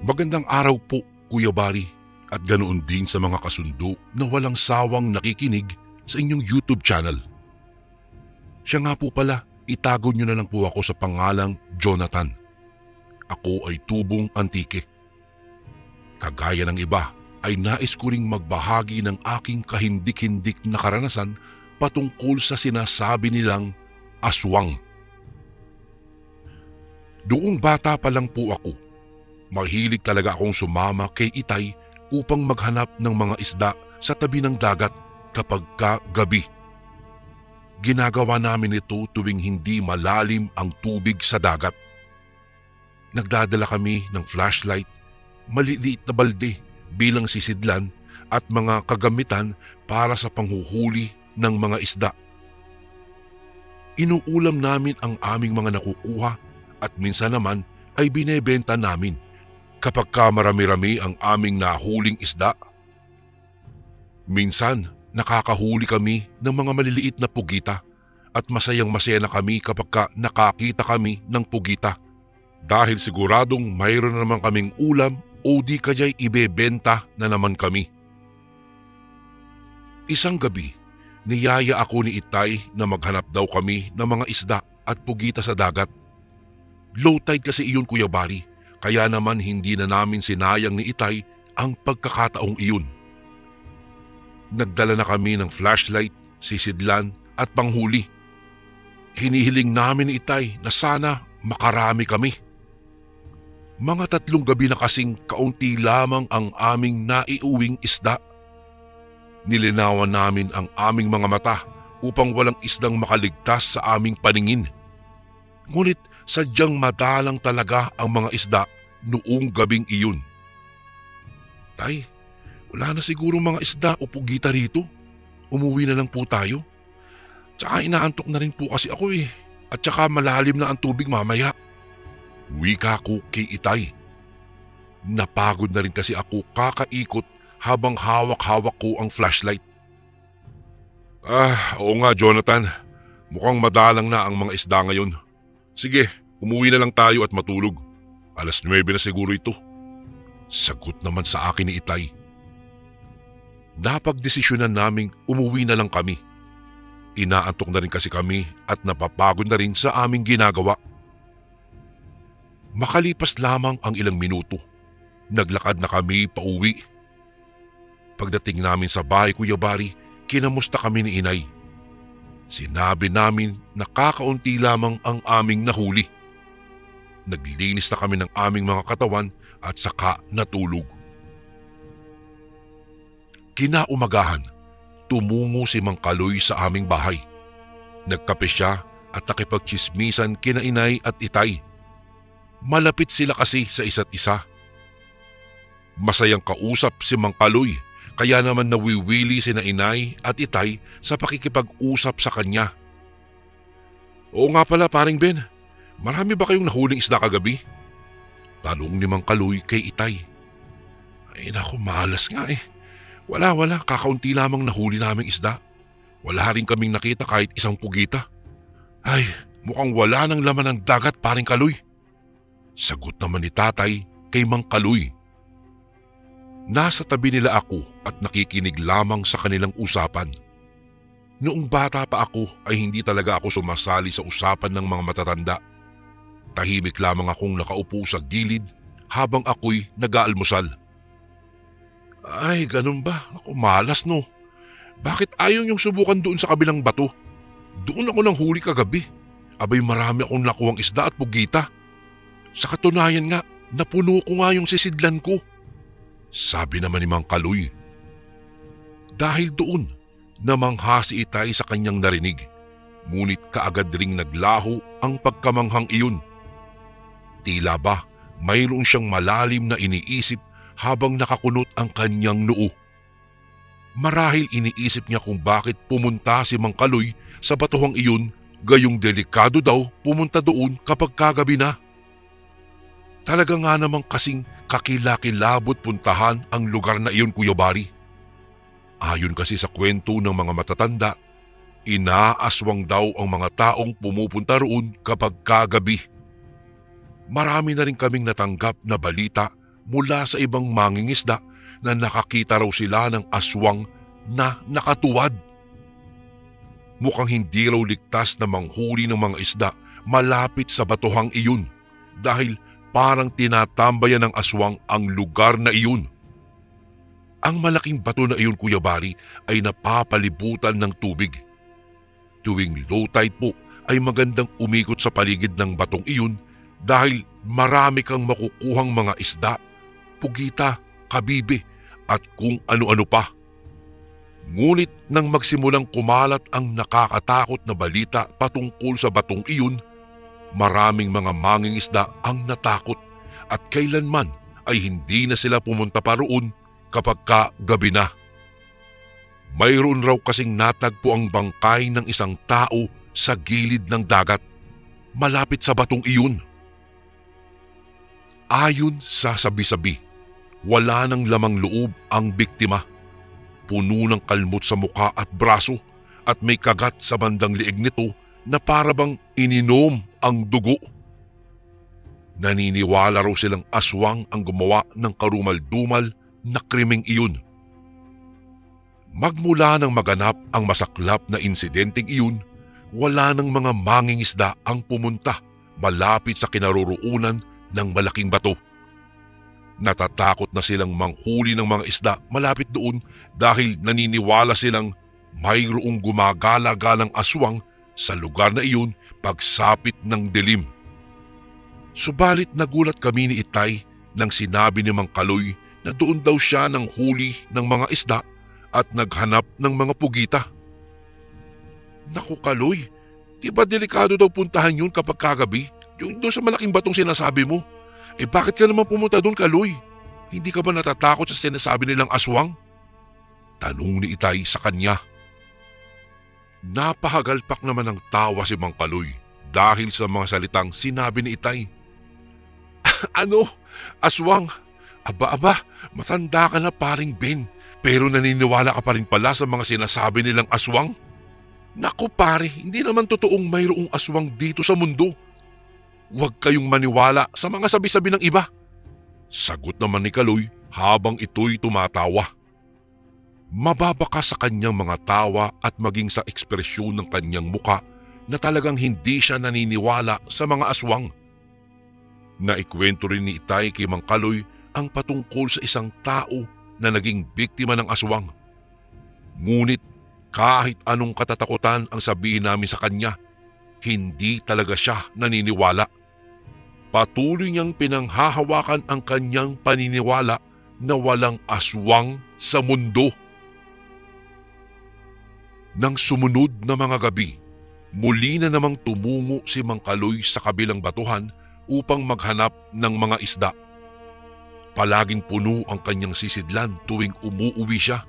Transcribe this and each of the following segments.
Magandang araw po, Kuya Bari, at ganoon din sa mga kasundo na walang sawang nakikinig sa inyong YouTube channel. Siya nga po pala, itago niyo na lang po ako sa pangalang Jonathan. Ako ay tubong antike. Kagaya ng iba, ay nais ko ring magbahagi ng aking kahindik-hindik na karanasan patungkol sa sinasabi nilang aswang. Doong bata pa lang po ako, mahilig talaga akong sumama kay Itay upang maghanap ng mga isda sa tabi ng dagat kapag gabi. Ginagawa namin ito tuwing hindi malalim ang tubig sa dagat. Nagdadala kami ng flashlight, maliliit na balde bilang sisidlan at mga kagamitan para sa panghuhuli ng mga isda. Inuulam namin ang aming mga nakukuha at minsan naman ay binebenta namin kapag marami-rami ang aming nahuling isda. Minsan nakakahuli kami ng mga maliliit na pugita at masayang-masaya na kami kapag nakakita kami ng pugita dahil siguradong mayroon na naman kaming ulam o di kaya'y ibebenta na naman kami. Isang gabi, niyaya ako ni Itay na maghanap daw kami ng mga isda at pugita sa dagat. Low tide kasi iyon, Kuya Bari, kaya naman hindi na namin sinayang ni Itay ang pagkakataong iyon. Nagdala na kami ng flashlight, sisidlan at panghuli. Hinihiling namin ni Itay na sana makarami kami. Mga 3 gabi na kasing kaunti lamang ang aming naiuwing isda. Nilinawan namin ang aming mga mata upang walang isdang makaligtas sa aming paningin. Ngunit sadyang madalang talaga ang mga isda noong gabing iyon. Tay, wala na siguro mga isda o pugita rito. Umuwi na lang po tayo. Tsaka inaantok na rin po kasi ako at tsaka malalim na ang tubig mamaya. Wika ko kay Itay. Napagod na rin kasi ako kakaikot habang hawak-hawak ko ang flashlight. Oo nga, Jonathan. Mukhang madalang na ang mga isda ngayon. Sige, umuwi na lang tayo at matulog. 9:00 na siguro ito. Sagot naman sa akin ni Itay. Napagdesisyonan naming umuwi na lang kami. Inaantok na rin kasi kami at napapagod na rin sa aming ginagawa. Makalipas lamang ang ilang minuto, naglakad na kami pauwi. Pagdating namin sa bahay, Kuya Bari, kinamusta kami ni Inay. Sinabi namin na kakaunti lamang ang aming nahuli. Naglinis na kami ng aming mga katawan at saka natulog. Kinaumagahan, tumungo si Mang Kaloy sa aming bahay. Nagkape siya at nakipagtsismisan kina Inay at Itay. Malapit sila kasi sa isa't isa. Masayang kausap si Mang Kaloy, kaya naman nawiwili sina Inay at Itay sa pakikipag-usap sa kanya. Oo nga pala, paring Ben, marami ba kayong nahuling isda kagabi? Tanong ni Mang Kaloy kay Itay. Ay naku, malas nga Wala, kakaunti lamang nahuli naming isda. Wala rin kaming nakita kahit isang pugita. Ay, mukhang wala nang laman ng dagat, paring Kaloy. Sagot naman ni Tatay kay Mang Kaloy. Nasa tabi nila ako at nakikinig lamang sa kanilang usapan. Noong bata pa ako ay hindi talaga ako sumasali sa usapan ng mga matatanda. Tahimik lamang akong nakaupo sa gilid habang ako'y nag-aalmusal. Ay, ganun ba? Ako, malas no. Bakit ayaw niyong subukan doon sa kabilang bato? Doon ako nang huli kagabi. Abay, marami akong nakuhang isda at pugita. Sa katunayan nga, napuno ko nga yung sisidlan ko. Sabi naman ni Mang Kaloy. Dahil doon, namangha si Itay sa kanyang narinig. Ngunit kaagad ring naglaho ang pagkamanghang iyon. Tila ba mayroon siyang malalim na iniisip habang nakakunot ang kanyang noo. Marahil iniisip niya kung bakit pumunta si Mang Kaloy sa batuhang iyon, gayong delikado daw pumunta doon kapag kagabi na. Talaga nga namang kasing kakilakilabot puntahan ang lugar na iyon, Kuya Bari. Ayon kasi sa kwento ng mga matatanda, inaaswang daw ang mga taong pumupunta roon kapag kagabi. Marami na rin kaming natanggap na balita mula sa ibang mangingisda na nakakita raw sila ng aswang na nakatuwad. Mukhang hindi raw ligtas na manghuli ng mga isda malapit sa batuhang iyon dahil parang tinatambayan ng aswang ang lugar na iyon. Ang malaking bato na iyon, Kuya Bari, ay napapalibutan ng tubig. Tuwing low tide po ay magandang umikot sa paligid ng batong iyon dahil marami kang makukuhang mga isda, pugita, kabibe at kung ano-ano pa. Ngunit nang magsimulang kumalat ang nakakatakot na balita patungkol sa batong iyon, maraming mga mangingisda ang natakot at kailanman ay hindi na sila pumunta pa roon kapag gabi na. Mayroon raw kasing natagpo ang bangkay ng isang tao sa gilid ng dagat, malapit sa batong iyon. Ayon sa sabi-sabi, wala nang lamang loob ang biktima. Puno ng kalmot sa muka at braso at may kagat sa bandang liig nito na parabang ininom ang dugo. Naniniwala raw silang aswang ang gumawa ng karumal-dumal na krimeng iyon. Magmula nang maganap ang masaklap na insidenteng iyon, wala nang mga mangingisda ang pumunta malapit sa kinaroroonan ng malaking bato. Natatakot na silang manghuli ng mga isda malapit doon dahil naniniwala silang mayroong gumagala-galang aswang sa lugar na iyon pagsapit ng dilim. Subalit nagulat kami ni Itay nang sinabi ni Mang Kaloy na doon daw siya nang huli ng mga isda at naghanap ng mga pugita. Naku Kaloy, di ba delikado daw puntahan yun kapag kagabi? Yung doon sa malaking batong sinasabi mo. Bakit ka naman pumunta doon, Kaloy? Hindi ka ba natatakot sa sinasabi nilang aswang? Tanong ni Itay sa kanya. Napahagalpak naman ng tawa si Mang Kaloy dahil sa mga salitang sinabi ni Itay. Ano? Aswang? Aba, matanda ka na paring Ben, pero naniniwala ka pa rin pala sa mga sinasabi nilang aswang? Naku pare, hindi naman totoong mayroong aswang dito sa mundo. Huwag kayong maniwala sa mga sabi-sabi ng iba. Sagot naman ni Kaloy habang ito'y tumatawa. Mababa ka sa kanyang mga tawa at maging sa ekspresyon ng kanyang muka na talagang hindi siya naniniwala sa mga aswang. Naikwento rin ni Itay kay Mang Kaloy ang patungkol sa isang tao na naging biktima ng aswang. Ngunit kahit anong katatakutan ang sabihin namin sa kanya, hindi talaga siya naniniwala. Patuloy niyang pinanghahawakan ang kanyang paniniwala na walang aswang sa mundo. Nang sumunod na mga gabi, muli na namang tumungo si Mang Kaloy sa kabilang batuhan upang maghanap ng mga isda. Palaging puno ang kanyang sisidlan tuwing umuuwi siya.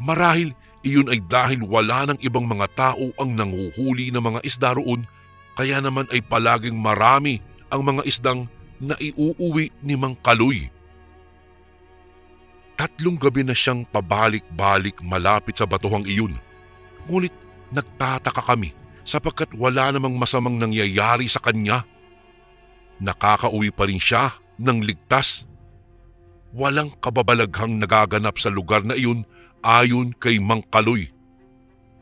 Marahil iyon ay dahil wala ng ibang mga tao ang nanghuhuli ng mga isda roon, kaya naman ay palaging marami ang mga isdang naiuuwi ni Mang Kaloy. 3 gabi na siyang pabalik-balik malapit sa batuhang iyon. Ngunit nagtataka kami sapagkat wala namang masamang nangyayari sa kanya. Nakakauwi pa rin siya ng ligtas. Walang kababalaghang nagaganap sa lugar na iyon ayon kay Mang Kaloy.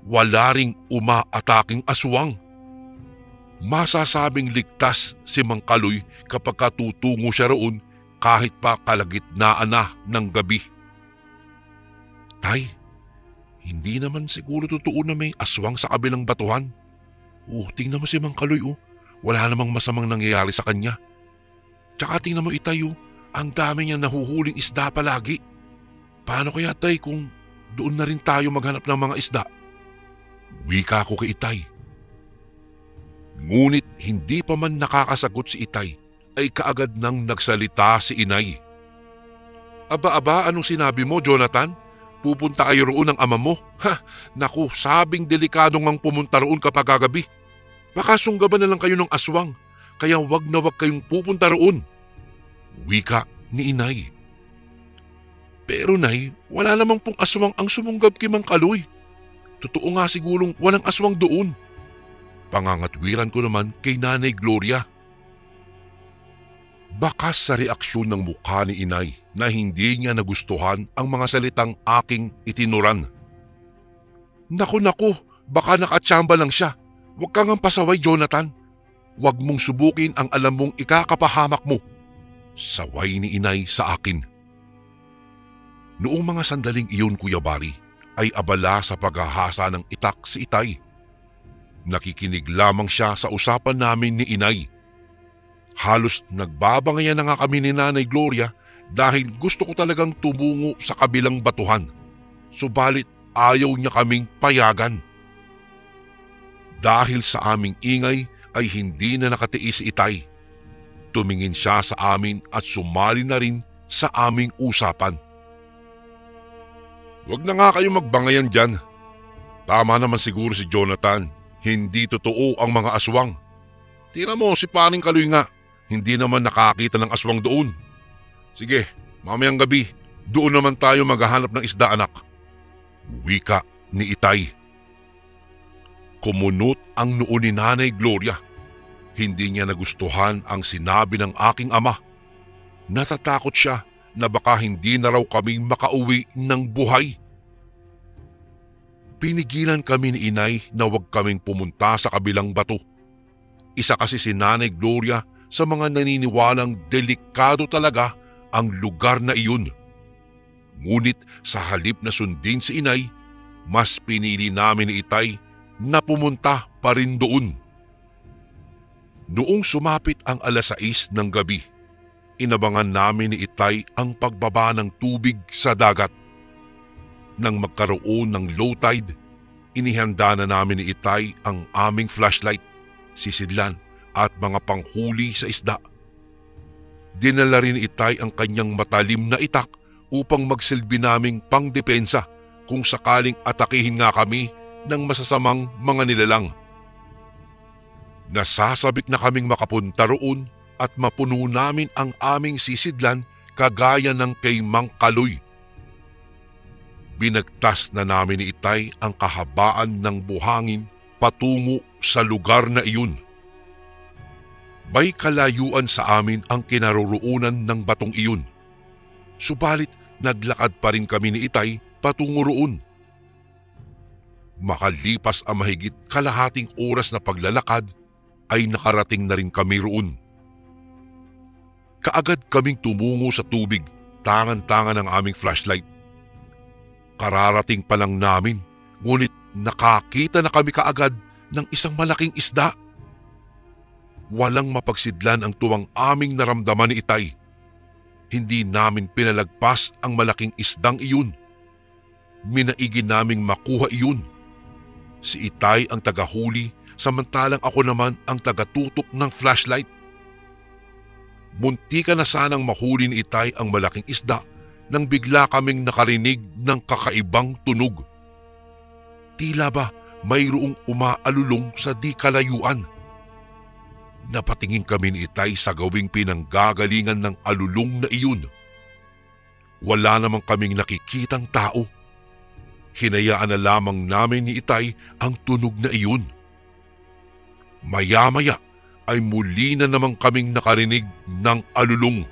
Wala ring umaataking aswang. Masasabing ligtas si Mang Kaloy kapag katutungo siya roon kahit pa kalagitnaan na ng gabi. Tay, hindi naman siguro totoo na may aswang sa kabilang batuhan. Tingnan mo si Mang Kaloy Wala namang masamang nangyayari sa kanya. Tsaka tingnan mo Itay ang dami niyang nahuhuling isda palagi. Paano kaya Tay kung doon na rin tayo maghanap ng mga isda? Wika ko kay Itay. Ngunit hindi pa man nakakasagot si Itay ay kaagad nang nagsalita si Inay. Aba, anong sinabi mo Jonathan? Pupunta kayo roon ng ama mo? Naku, sabing delikado ngang pumunta roon kapag kagabi. Baka sunggaban na lang kayo ng aswang, kaya wag na wag kayong pupunta roon. Wika ni Inay. Pero Nay, wala namang pong aswang ang sumunggab kay Mang Kaloy. Totoo nga sigurong walang aswang doon. Pangangatwiran ko naman kay Nanay Gloria. Bakas sa reaksyon ng mukha ni inay na hindi niya nagustuhan ang mga salitang aking itinuran. Naku, baka nakatsamba lang siya. Huwag kang pasaway, Jonathan. Huwag mong subukin ang alam mong ikakapahamak mo. Saway ni inay sa akin. Noong mga sandaling iyon, Kuya Bari, ay abala sa paghahasa ng itak si itay. Nakikinig lamang siya sa usapan namin ni inay. Halos nagbabangayan na nga kami ni Nanay Gloria dahil gusto ko talagang tumungo sa kabilang batuhan. Subalit ayaw niya kaming payagan. Dahil sa aming ingay ay hindi na nakatiis si itay. Tumingin siya sa amin at sumali na rin sa aming usapan. Huwag na nga kayong magbangayan dyan. Tama naman siguro si Jonathan. Hindi totoo ang mga aswang. Tira mo si Paring Kaloy nga. Hindi naman nakakita ng aswang doon. Sige, mamayang gabi, doon naman tayo maghahanap ng isda, anak. Wika ni itay. Kumunot ang noo ni Nanay Gloria. Hindi niya nagustuhan ang sinabi ng aking ama. Natatakot siya na baka hindi na raw kaming makauwi ng buhay. Pinigilan kami ni inay na huwag kaming pumunta sa kabilang bato. Isa kasi si Nanay Gloria sa mga naniniwalang delikado talaga ang lugar na iyon. Ngunit sa halip na sundin si inay, mas pinili namin ni itay na pumunta pa rin doon. Noong sumapit ang 6:00 ng gabi, inabangan namin ni itay ang pagbaba ng tubig sa dagat. Nang magkaroon ng low tide, inihanda na namin ni itay ang aming flashlight, sisidlan at mga panghuli sa isda. Dinala rin ni itay ang kanyang matalim na itak upang magsilbi naming pangdepensa kung sakaling atakihin nga kami ng masasamang mga nilalang. Nasasabik na kaming makapunta roon at mapuno namin ang aming sisidlan kagaya ng kay Mang Kaloy. Binagtas na namin ni itay ang kahabaan ng buhangin patungo sa lugar na iyon. May kalayuan sa amin ang kinaroroonan ng batong iyon. Subalit naglakad pa rin kami ni itay patungo roon. Makalipas ang mahigit kalahating oras na paglalakad ay nakarating na rin kami roon. Kaagad kaming tumungo sa tubig, tangan-tangan ang aming flashlight. Kararating pa lang namin, ngunit nakakita na kami kaagad ng isang malaking isda. Walang mapagsidlan ang tuwang aming naramdaman ni itay. Hindi namin pinalagpas ang malaking isdang iyon. Minaigi naming makuha iyon. Si itay ang tagahuli, samantalang ako naman ang tagatutok ng flashlight. Muntika na sanang mahuli ni itay ang malaking isda nang bigla kaming nakarinig ng kakaibang tunog. Tila ba mayroong umaalulong sa di kalayuan. Napatingin kami ni itay sa gawing pinanggagalingan ng alulong na iyon. Wala namang kaming nakikitang tao. Hinayaan na lamang namin ni itay ang tunog na iyon. Maya-maya ay muli na naman kaming nakarinig ng alulong.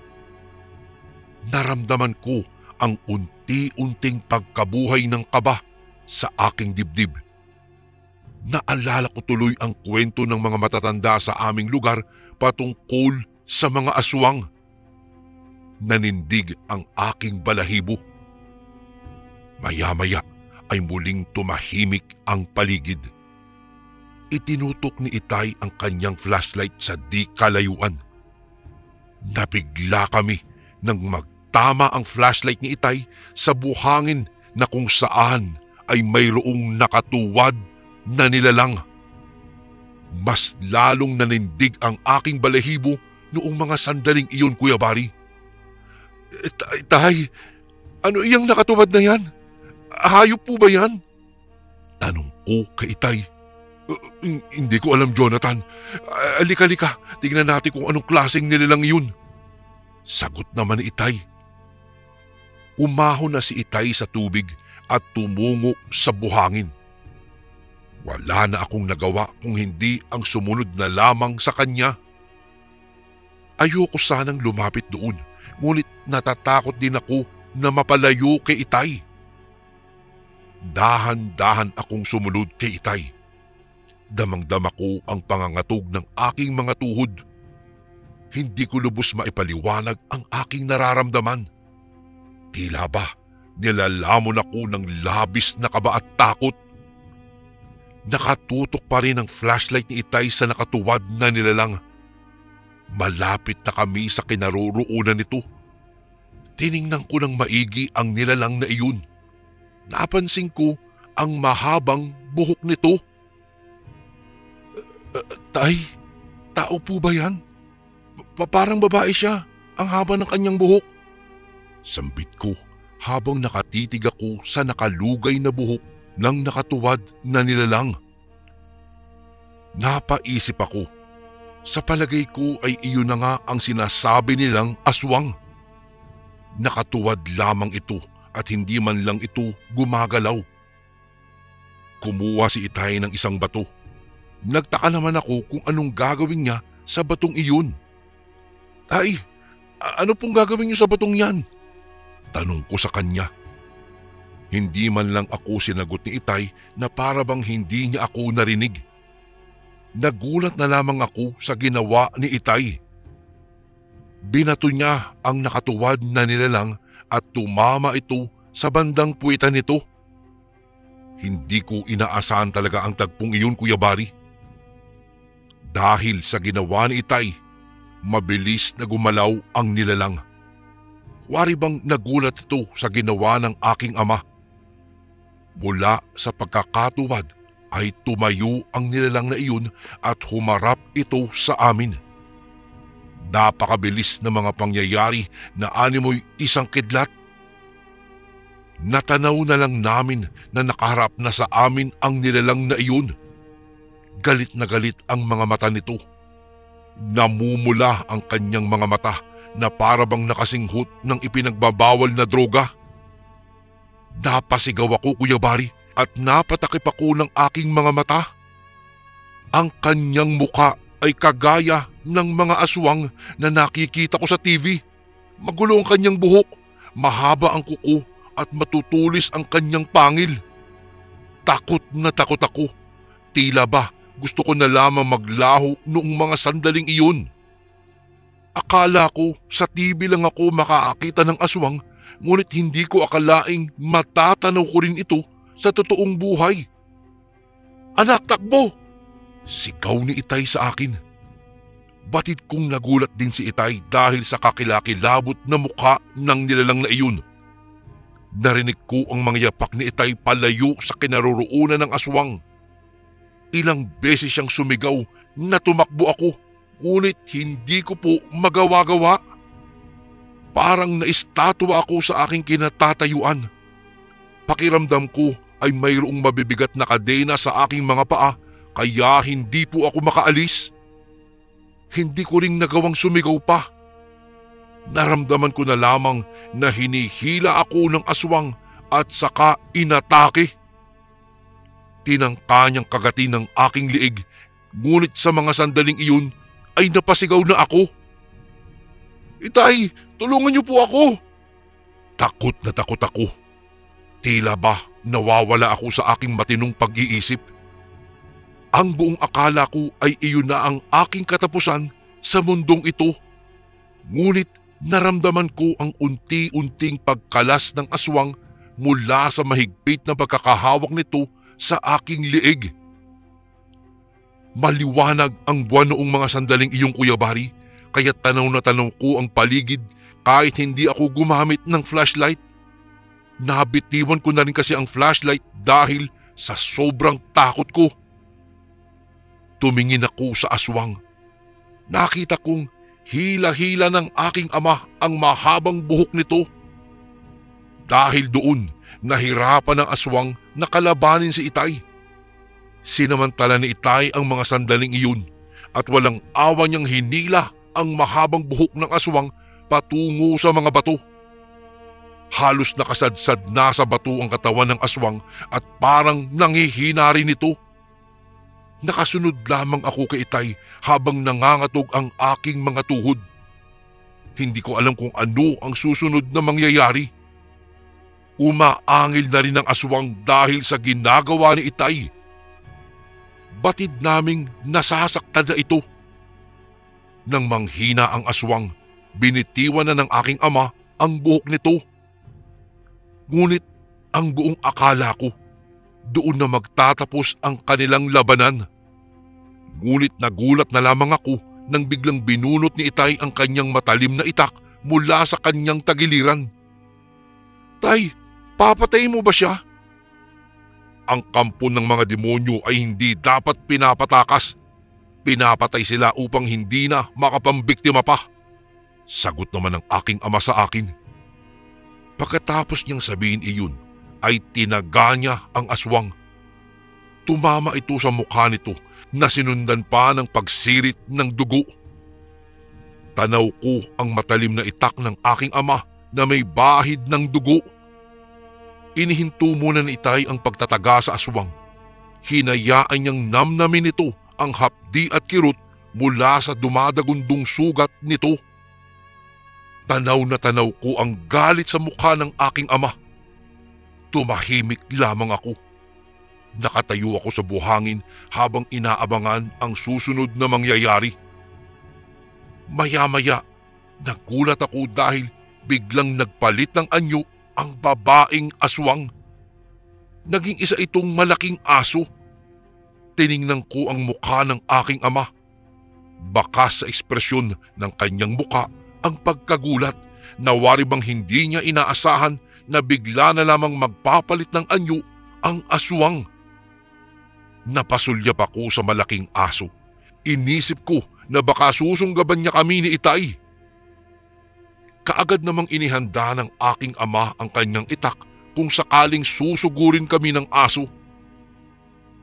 Naramdaman ko ang unti-unting pagkabuhay ng kaba sa aking dibdib. Naalala ko tuloy ang kwento ng mga matatanda sa aming lugar patungkol sa mga aswang. Nanindig ang aking balahibo. Maya-maya ay muling tumahimik ang paligid. Itinutok ni itay ang kanyang flashlight sa di kalayuan. Nabigla kami nang magtama ang flashlight ni itay sa buhangin na kung saan ay mayroong nakatuwad na nilalang. Mas lalong nanindig ang aking balahibo noong mga sandaling iyon, Kuya Bari. Tay, ano iyang nakatuwad na yan? Hayop po ba yan? Tanong ko kay itay. Hindi ko alam, Jonathan. Alika, tingnan natin kung anong klaseng nilalang yun. Sagot naman ni itay. Umahon na si itay sa tubig at tumungo sa buhangin. Wala na akong nagawa kung hindi ang sumunod na lamang sa kanya. Ayoko sanang lumapit doon, ngunit natatakot din ako na mapalayo kay Itay. Dahan-dahan akong sumunod kay Itay. Damang-dama ko ang pangangatog ng aking mga tuhod. Hindi ko lubos maipaliwanag ang aking nararamdaman. Tila ba nilalamon ako ng labis na kaba at takot. Nakatutok pa rin ang flashlight ni Itay sa nakatuwad na nilalang. Malapit na kami sa kinaroroonan nito. Tiningnan ko ng maigi ang nilalang na iyon. Napansin ko ang mahabang buhok nito. Tay, tao po ba yan? Parang babae siya, ang haba ng kanyang buhok. Sambit ko habang nakatitig ako sa nakalugay na buhok ng nakatuwad na nilalang. Napaisip ako. Sa palagay ko ay iyon na nga ang sinasabi nilang aswang. Nakatuwad lamang ito at hindi man lang ito gumagalaw. Kumuha si Itay ng isang bato. Nagtaka naman ako kung anong gagawin niya sa batong iyon. Tay, ano pong gagawin niyo sa batong yan? Tanong ko sa kanya. Hindi man lang ako sinagot ni Itay na para bang hindi niya ako narinig. Nagulat na lamang ako sa ginawa ni Itay. Binato niya ang nakatuwad na nilalang at tumama ito sa bandang puwitan nito. Hindi ko inaasahan talaga ang tagpong iyon, Kuya Bari. Dahil sa ginawa ni Itay, mabilis na gumalaw ang nilalang. Wari bang nagulat ito sa ginawa ng aking ama. Mula sa pagkakatuwad ay tumayo ang nilalang na iyon at humarap ito sa amin. Napakabilis na mga pangyayari na animoy isang kidlat. Natanaw na lang namin na nakaharap na sa amin ang nilalang na iyon. Galit na galit ang mga mata nito. Namumula ang kanyang mga mata na para bang nakasinghot ng ipinagbabawal na droga. Napasigaw ako, Kuya Bari, at napatakip ako ng aking mga mata. Ang kanyang muka ay kagaya ng mga aswang na nakikita ko sa TV. Magulo ang kanyang buhok, mahaba ang kuko at matutulis ang kanyang pangil. Takot na takot ako. Tila ba gusto ko na lamang maglaho noong mga sandaling iyon. Akala ko sa TV lang ako makakakita ng aswang, ngunit hindi ko akalaing matatanaw ko rin ito sa totoong buhay. Anak, takbo! Sigaw ni Itay sa akin. Batid kong nagulat din si Itay dahil sa kakilakilabot na mukha ng nilalang na iyon. Narinig ko ang mga yapak ni Itay palayo sa kinaroroonan ng aswang. Ilang beses siyang sumigaw na tumakbo ako, ngunit hindi ko po magawa-gawa. Parang naistatwa ako sa aking kinatatayuan. Pakiramdam ko ay mayroong mabibigat na kadena sa aking mga paa, kaya hindi po ako makaalis. Hindi ko ring nagawang sumigaw pa. Naramdaman ko na lamang na hinihila ako ng aswang at saka inatake. Tinangka niyang kagatin ng aking liig, ngunit sa mga sandaling iyon ay napasigaw na ako. Itay, tulungan niyo po ako! Takot na takot ako. Tila ba nawawala ako sa aking matinong pag-iisip. Ang buong akala ko ay iyon na ang aking katapusan sa mundong ito. Ngunit naramdaman ko ang unti-unting pagkalas ng aswang mula sa mahigpit na pagkakahawak nito sa aking liig. Maliwanag ang buwan noong mga sandaling iyong, Kuya Bari, kaya tanaw na tanaw ko ang paligid kahit hindi ako gumamit ng flashlight. Nabitiwan ko na rin kasi ang flashlight dahil sa sobrang takot ko. Tumingin ako sa aswang. Nakita kong hila-hila ng aking ama ang mahabang buhok nito. Dahil doon, nahirapan ang aswang na kalabanin si Itay. Sinamantala ni Itay ang mga sandaling iyon at walang awa niyang hinila ang mahabang buhok ng aswang patungo sa mga bato. Halos nakasadsad na sa bato ang katawan ng aswang at parang nanghihina rin ito. Nakasunod lamang ako kay Itay habang nangangatog ang aking mga tuhod. Hindi ko alam kung ano ang susunod na mangyayari. Umaangil na rin ang aswang dahil sa ginagawa ni Itay. Batid naming nasasaktan na ito. Nang manghina ang aswang, binitiwan na ng aking ama ang buhok nito. Ngunit ang buong akala ko, doon na magtatapos ang kanilang labanan. Ngunit nagulat na lamang ako nang biglang binunot ni Itay ang kanyang matalim na itak mula sa kanyang tagiliran. "Tay, papatayin mo ba siya?" Ang kampo ng mga demonyo ay hindi dapat pinapatakas. Pinapatay sila upang hindi na makapambiktima pa. Sagot naman ng aking ama sa akin. Pagkatapos niyang sabihin iyon, ay tinaga niya ang aswang. Tumama ito sa mukha nito na sinundan pa ng pagsirit ng dugo. Tanaw ko ang matalim na itak ng aking ama na may bahid ng dugo. Inihinto muna ni Itay ang pagtataga sa aswang. Hinayaan niyang namnamin ito ang hapdi at kirot mula sa dumadagundong sugat nito. Tanaw na tanaw ko ang galit sa mukha ng aking ama. Tumahimik lamang ako. Nakatayo ako sa buhangin habang inaabangan ang susunod na mangyayari. Maya-maya, nagulat ako dahil biglang nagpalit ng anyo ang babaeng aswang. Naging isa itong malaking aso. Tiningnan ko ang mukha ng aking ama. Bakas sa ekspresyon ng kanyang mukha ang pagkagulat na wari bang hindi niya inaasahan na bigla na lamang magpapalit ng anyo ang aswang. Napasulyap ako sa malaking aso. Inisip ko na baka susunggaban niya kami ni Itay. Kaagad namang inihanda ng aking ama ang kanyang itak kung sakaling susugurin kami ng aso.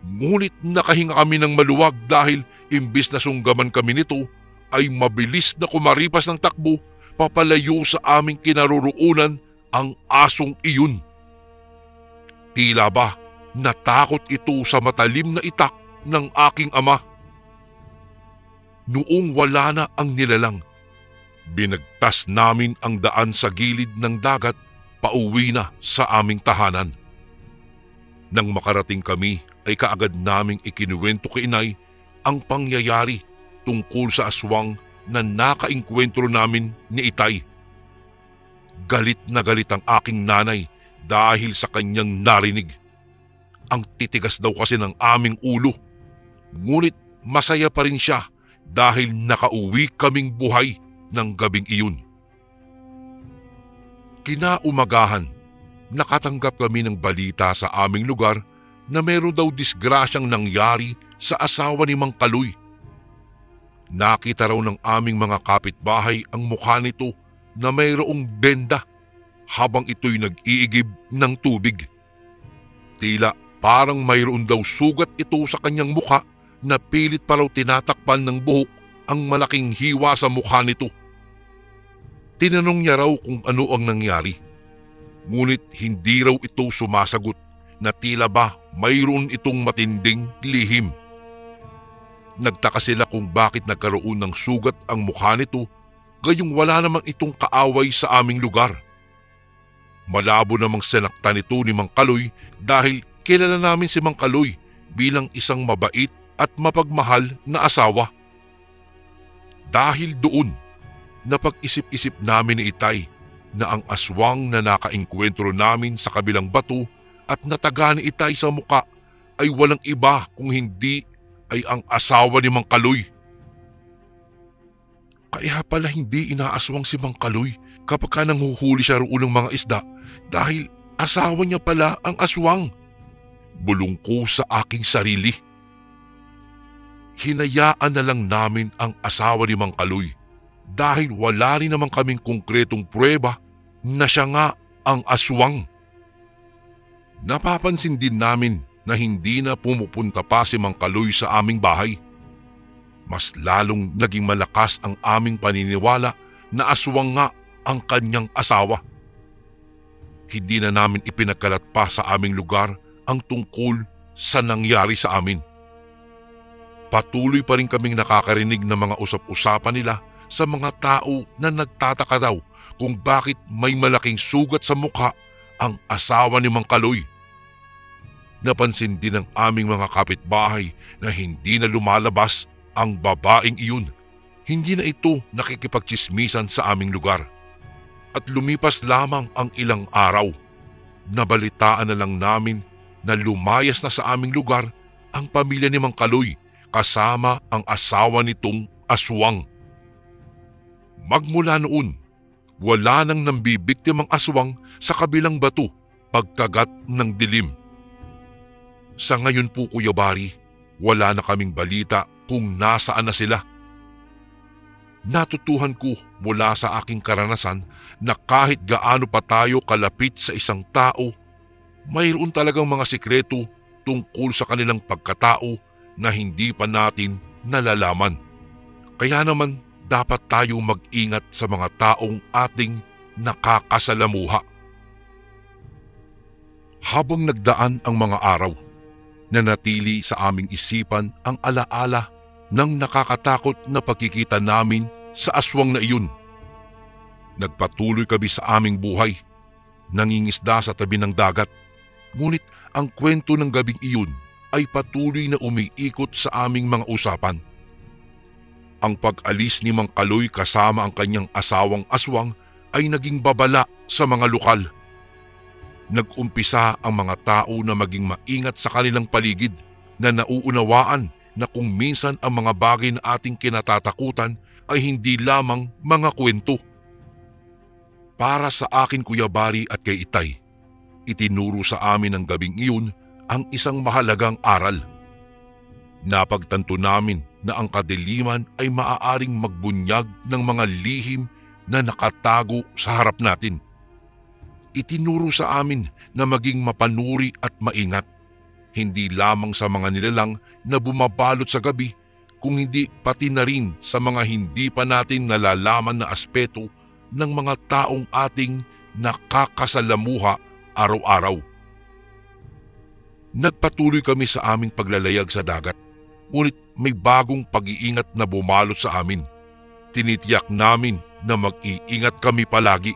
Ngunit nakahinga kami ng maluwag dahil imbis na sunggaman kami nito ay mabilis na kumaripas ng takbo papalayo sa aming kinaroroonan ang asong iyon. Tila ba natakot ito sa matalim na itak ng aking ama. Noong wala na ang nilalang, binagtas namin ang daan sa gilid ng dagat pauwi na sa aming tahanan. Nang makarating kami ay kaagad naming ikinuwento kay Inay ang pangyayari tungkol sa aswang na nakainkwentro namin ni Itay. Galit na galit ang aking nanay dahil sa kanyang narinig. Ang titigas daw kasi ng aming ulo. Ngunit masaya pa rin siya dahil nakauwi kaming buhay ng gabing iyon. Kinaumagahan, nakatanggap kami ng balita sa aming lugar na meron daw disgrasyang nangyari sa asawa ni Mang Kaloy. Nakita raw ng aming mga kapitbahay ang mukha nito na mayroong benda habang ito'y nag-iigib ng tubig. Tila parang mayroon daw sugat ito sa kanyang mukha na pilit pa raw tinatakpan ng buhok ang malaking hiwa sa mukha nito. Tinanong niya raw kung ano ang nangyari. Ngunit hindi raw ito sumasagot na tila ba mayroon itong matinding lihim. Nagtaka sila kung bakit nagkaroon ng sugat ang mukha nito gayong wala namang itong kaaway sa aming lugar. Malabo namang sinaktan ito ni Mang Kaloy dahil kilala namin si Mang Kaloy bilang isang mabait at mapagmahal na asawa. Dahil doon, napag-isip-isip namin ni Itay na ang aswang na nakainkwentro namin sa kabilang bato at nataga ni Itay sa muka ay walang iba kung hindi ay ang asawa ni Mang Kaloy. Kaya pala hindi inaaswang si Mang Kaloy kapag nanghuhuli siya roon ng mga isda dahil asawa niya pala ang aswang. Bulong ko sa aking sarili. Hinayaan na lang namin ang asawa ni Mang Kaloy dahil wala rin naman kaming konkretong pruweba na siya nga ang aswang. Napapansin din namin na hindi na pumupunta pa si Mang Kaloy sa aming bahay. Mas lalong naging malakas ang aming paniniwala na aswang nga ang kanyang asawa. Hindi na namin ipinagkalat pa sa aming lugar ang tungkol sa nangyari sa amin. Patuloy pa rin kaming nakakarinig ng mga usap-usapan nila sa mga tao na nagtataka daw kung bakit may malaking sugat sa mukha ang asawa ni Mang Kaloy. Napansin din ng aming mga kapitbahay na hindi na lumalabas ang babaeng iyon. Hindi na ito nakikipagtsismisan sa aming lugar. At lumipas lamang ang ilang araw. Nabalitaan na lang namin na lumayas na sa aming lugar ang pamilya ni Mang Kaloy kasama ang asawa nitong aswang. Magmula noon, wala nang nambibiktimang aswang sa kabilang bato pagkagat ng dilim. Sa ngayon po, Kuya Bari, wala na kaming balita kung nasaan na sila. Natutuhan ko mula sa aking karanasan na kahit gaano pa tayo kalapit sa isang tao, mayroon talagang mga sikreto tungkol sa kanilang pagkatao na hindi pa natin nalalaman. Kaya naman dapat tayong mag-ingat sa mga taong ating nakakasalamuha. Habang nagdaan ang mga araw, nanatili sa aming isipan ang alaala ng nakakatakot na pagkikita namin sa aswang na iyon. Nagpatuloy kami sa aming buhay, nangingisda sa tabi ng dagat. Ngunit ang kwento ng gabing iyon ay patuloy na umiikot sa aming mga usapan. Ang pag-alis ni Mang Kaloy kasama ang kanyang asawang aswang ay naging babala sa mga lokal. Nag-umpisa ang mga tao na maging maingat sa kanilang paligid na nauunawaan na kung minsan ang mga bagay na ating kinatatakutan ay hindi lamang mga kwento. Para sa akin, Kuya Bari, at kay Itay, itinuro sa amin ng gabing iyon ang isang mahalagang aral. Napagtanto namin na ang kadiliman ay maaaring magbunyag ng mga lihim na nakatago sa harap natin. Itinuro sa amin na maging mapanuri at maingat, hindi lamang sa mga nilalang na bumabalot sa gabi, kung hindi pati na rin sa mga hindi pa natin nalalaman na aspeto ng mga taong ating nakakasalamuha araw-araw. Nagpatuloy kami sa aming paglalayag sa dagat, ngunit may bagong pag-iingat na bumalot sa amin. Tinitiyak namin na mag-iingat kami palagi,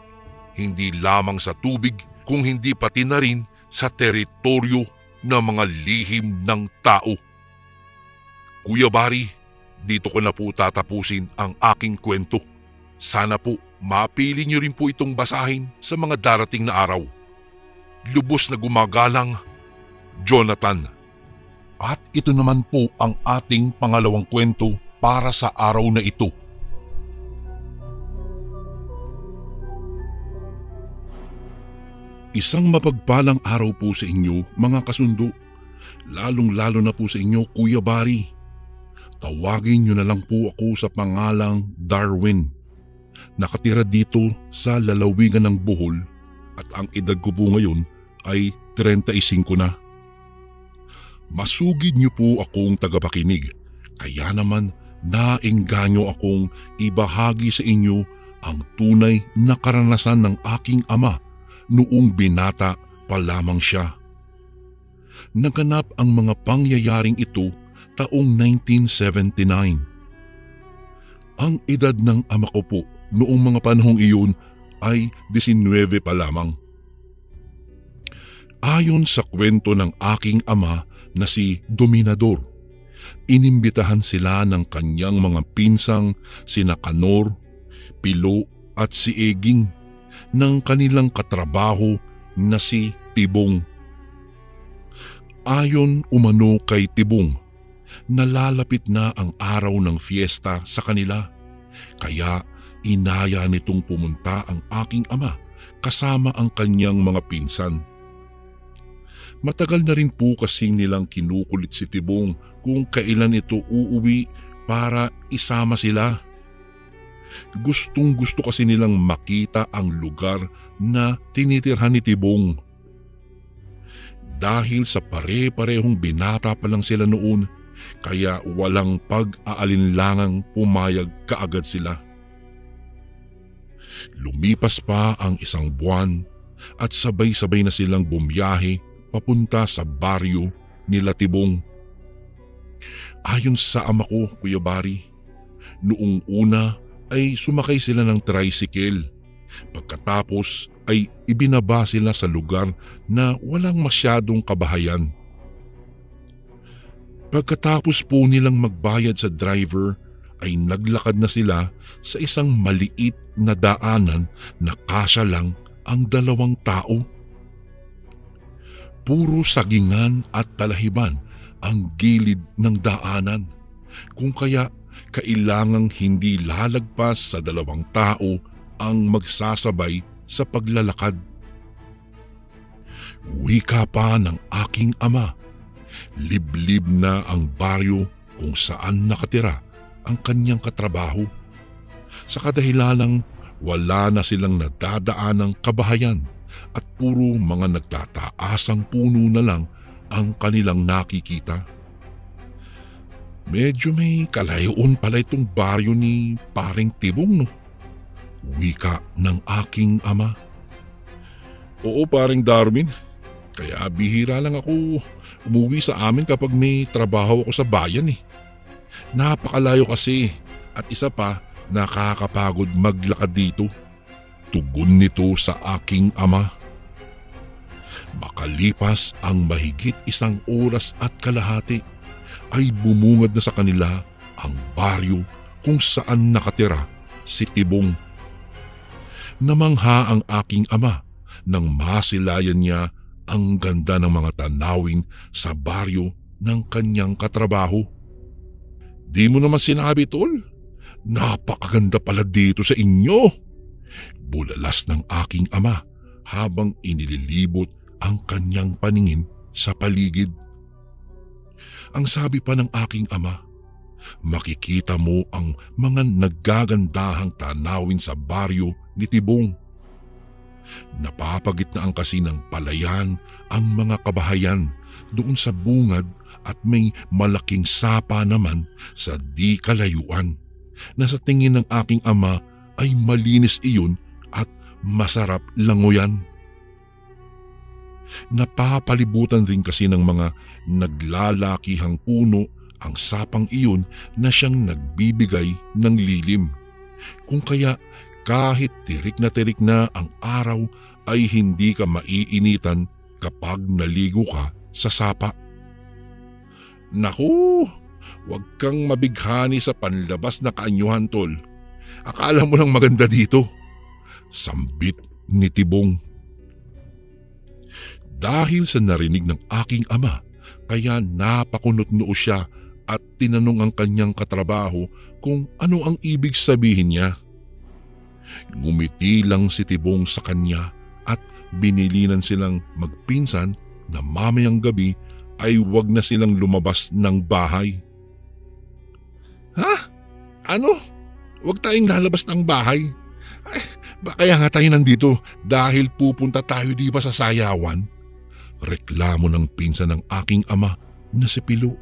hindi lamang sa tubig kung hindi pati na rin sa teritoryo ng mga lihim ng tao. Kuya Bari, dito ko na po tatapusin ang aking kwento. Sana po mapili niyo rin po itong basahin sa mga darating na araw. Lubos na gumagalang, Jonathan. At ito naman po ang ating pangalawang kwento para sa araw na ito. Isang mapagpalang araw po sa inyo, mga kasundo, lalong-lalo na po sa inyo, Kuya Bari. Tawagin niyo na lang po ako sa pangalang Darwin. Nakatira dito sa lalawigan ng Bohol at ang edad ko po ngayon ay 35 na. Masugid niyo po akong tagapakinig, kaya naman naengganyo akong ibahagi sa inyo ang tunay na karanasan ng aking ama noong binata pa lamang siya. Naganap ang mga pangyayaring ito taong 1979. Ang edad ng ama ko po noong mga panahong iyon ay 19 pa lamang. Ayon sa kwento ng aking ama na si Dominador, inimbitahan sila ng kanyang mga pinsang sina Kanor, Pilo at si Eging ng kanilang katrabaho na si Tibong. Ayon umano kay Tibong, nalalapit na ang araw ng fiesta sa kanila, kaya inaya nitong pumunta ang aking ama kasama ang kanyang mga pinsan. Matagal na rin po kasing nilang kinukulit si Tibong kung kailan ito uuwi para isama sila. Gustong gusto kasi nilang makita ang lugar na tinitirhan ni Tibong. Dahil sa pare-parehong binata pa lang sila noon, kaya walang pag-aalinlangang pumayag kaagad sila. Lumipas pa ang isang buwan at sabay-sabay na silang bumiyahe papunta sa baryo nila Tibong. Ayon sa ama ko, Kuya Bari, noong una ay sumakay sila ng tricycle. Pagkatapos ay ibinaba sila sa lugar na walang masyadong kabahayan. Pagkatapos po nilang magbayad sa driver ay naglakad na sila sa isang maliit na daanan na kasya lang ang 2 tao. Puro sagingan at talahiban ang gilid ng daanan, kung kaya kailangang hindi lalagpas sa 2 tao ang magsasabay sa paglalakad. Wika pa ng aking ama, liblib na ang baryo kung saan nakatira ang kanyang katrabaho, sa kadahilanang wala na silang nadadaanang kabahayan at puro mga nagtataasang puno na lang ang kanilang nakikita. Medyo may kalayoon pala itong baryo ni Paring Tibong, no? Wika ng aking ama. Oo, Paring Darwin. Kaya bihira lang ako umuwi sa amin kapag may trabaho ako sa bayan eh. Napakalayo kasi at isa pa, nakakapagod maglakad dito. Tugon nito sa aking ama. Makalipas ang mahigit 1 oras at kalahati ay bumungad na sa kanila ang baryo kung saan nakatira si Tibong. Namangha ang aking ama nang masilayan niya ang ganda ng mga tanawin sa baryo ng kanyang katrabaho. Di mo naman sinabi, tol? Napakaganda pala dito sa inyo. Bulalas ng aking ama habang inililibot ang kanyang paningin sa paligid. Ang sabi pa ng aking ama, makikita mo ang mga naggagandahang tanawin sa baryo ni Tibong. Napapagitnaan kasi ng palayan ang mga kabahayan doon sa bungad at may malaking sapa naman sa di kalayuan na sa tingin ng aking ama ay malinis iyon at masarap languyan. Napapalibutan rin kasi ng mga naglalakihang puno ang sapang iyon na siyang nagbibigay ng lilim. Kung kaya kahit tirik na ang araw ay hindi ka maiinitan kapag naligo ka sa sapa. Naku, huwag kang mabighani sa panlabas na kaanyuhan, tol. Akala mo lang maganda dito. Sambit ni Tibong. Dahil sa narinig ng aking ama, kaya napakunot-noo siya at tinanong ang kanyang katrabaho kung ano ang ibig sabihin niya. Ngumiti lang si Tibong sa kanya at binilinan silang magpinsan na mamayang gabi ay wag na silang lumabas ng bahay. Ha? Ano? Wag tayong lalabas ng bahay? Ay, kaya nga tayo nandito dahil pupunta tayo di ba sa sayawan? Reklamo ng pinsan ng aking ama na si Pilo.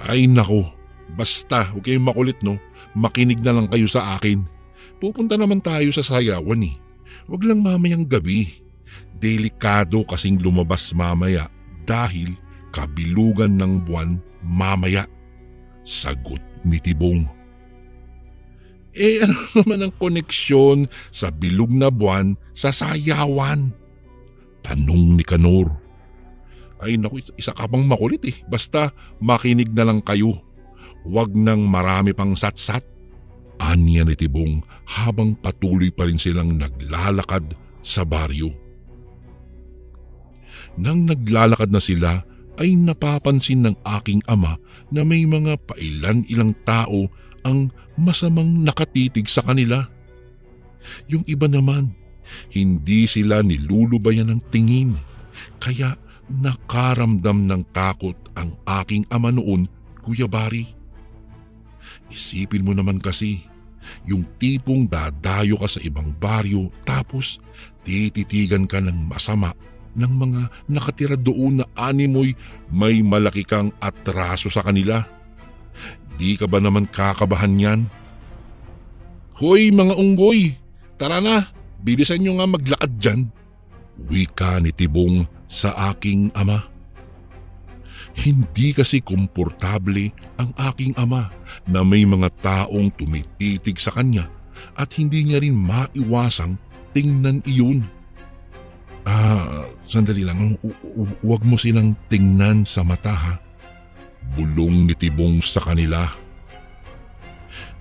Ay nako, basta huwag kayong makulit, no? Makinig na lang kayo sa akin. Pupunta naman tayo sa sayawan eh. Huwag lang mamayang gabi. Delikado kasing lumabas mamaya dahil kabilugan ng buwan mamaya. Sagot ni Tibong. Ano naman ang koneksyon sa bilog na buwan sa sayawan? Tanong ni Kanor. Ay naku, isa ka pang makulit eh. Basta makinig na lang kayo. Huwag nang marami pang satsat. Anya ni Tibong habang patuloy pa rin silang naglalakad sa baryo. Nang naglalakad na sila ay napapansin ng aking ama na may mga pailan-ilang tao ang masamang nakatitig sa kanila. Yung iba naman, hindi sila nilulubayan ng tingin, kaya nakaramdam ng takot ang aking ama noon, Kuya Bari. Isipin mo naman kasi, yung tipong dadayo ka sa ibang baryo tapos tititigan ka ng masama ng mga nakatira doon na animoy may malaki kang atraso sa kanila. Di ka ba naman kakabahan yan? Hoy mga unggoy, tara na, bilisan nyo nga maglakad dyan. Wika ni Tibong sa aking ama. Hindi kasi komportable ang aking ama na may mga taong tumititig sa kanya at hindi niya rin maiwasang tingnan iyon. Sandali lang. Huwag mo silang tingnan sa mata ha. Bulong ni Tibong sa kanila.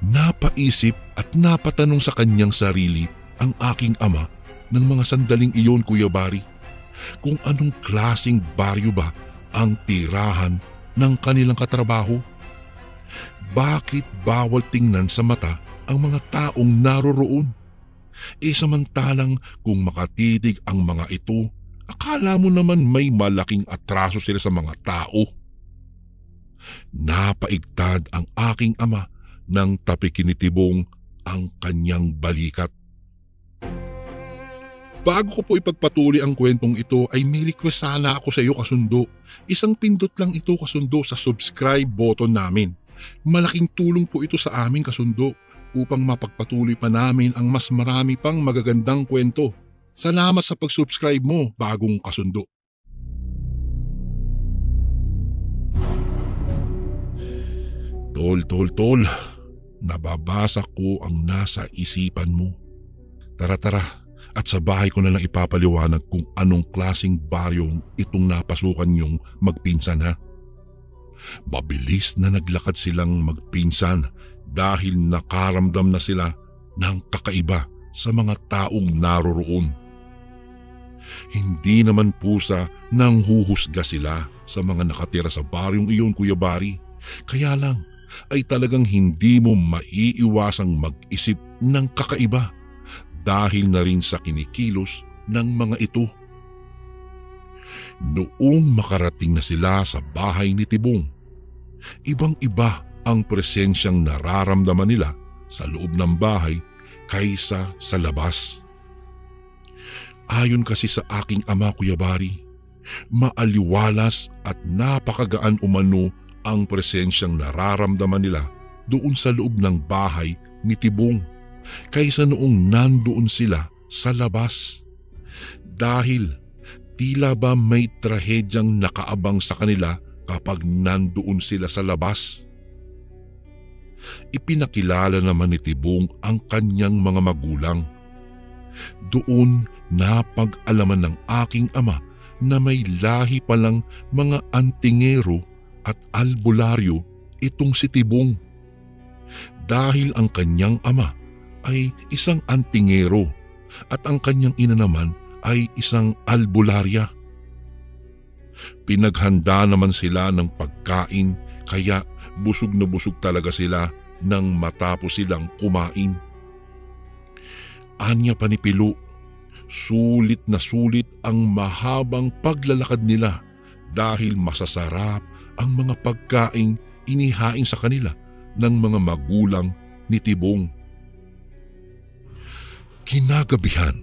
Napaisip at napatanong sa kanyang sarili ang aking ama ng mga sandaling iyon, Kuya Bari, kung anong klaseng baryo ba ang tirahan ng kanilang katrabaho. Bakit bawal tingnan sa mata ang mga taong naroroon? Samantalang kung makatitig ang mga ito, akala mo naman may malaking atraso sila sa mga tao. Napaigtad ang aking ama nang tapikin ni Tibong ang kanyang balikat. Bago ko po ipagpatuloy ang kwentong ito ay may request sana ako sa iyo, kasundo. Isang pindot lang ito, kasundo, sa subscribe button namin. Malaking tulong po ito sa amin, kasundo, upang mapagpatuloy pa namin ang mas marami pang magagandang kwento. Salamat sa pag-subscribe mo, bagong kasundo. Tol, nababasa ko ang nasa isipan mo. Tara, at sa bahay ko na lang ipapaliwanag kung anong klaseng baryong itong napasukan niyong magpinsan ha. Mabilis na naglakad silang magpinsan dahil nakaramdam na sila ng kakaiba sa mga taong naroroon. Hindi naman pusa nang huhusga sila sa mga nakatira sa baryong iyon, Kuya Bari. Kaya lang ay talagang hindi mo maiiwasang mag-isip ng kakaiba dahil na rin sa kinikilos ng mga ito. Noong makarating na sila sa bahay ni Tibong, ibang-iba ang presensyang nararamdaman nila sa loob ng bahay kaysa sa labas. Ayon kasi sa aking ama, Kuya Bari, maaliwalas at napakagaan umano ang presensyang nararamdaman nila doon sa loob ng bahay ni Tibong kaysa noong nandoon sila sa labas. Dahil tila ba may trahedyang nakaabang sa kanila kapag nandoon sila sa labas. Ipinakilala naman ni Tibong ang kanyang mga magulang. Doon napag-alaman ng aking ama na may lahi palang mga antingero at albularyo itong si Tibong. Dahil ang kanyang ama ay isang antingero at ang kanyang ina naman ay isang albularya. Pinaghanda naman sila ng pagkain kaya busog na busog talaga sila nang matapos silang kumain. Anya pa ni Pilo, sulit na sulit ang mahabang paglalakad nila dahil masasarap ang mga pagkaing inihain sa kanila ng mga magulang ni Tibong. Kinagabihan,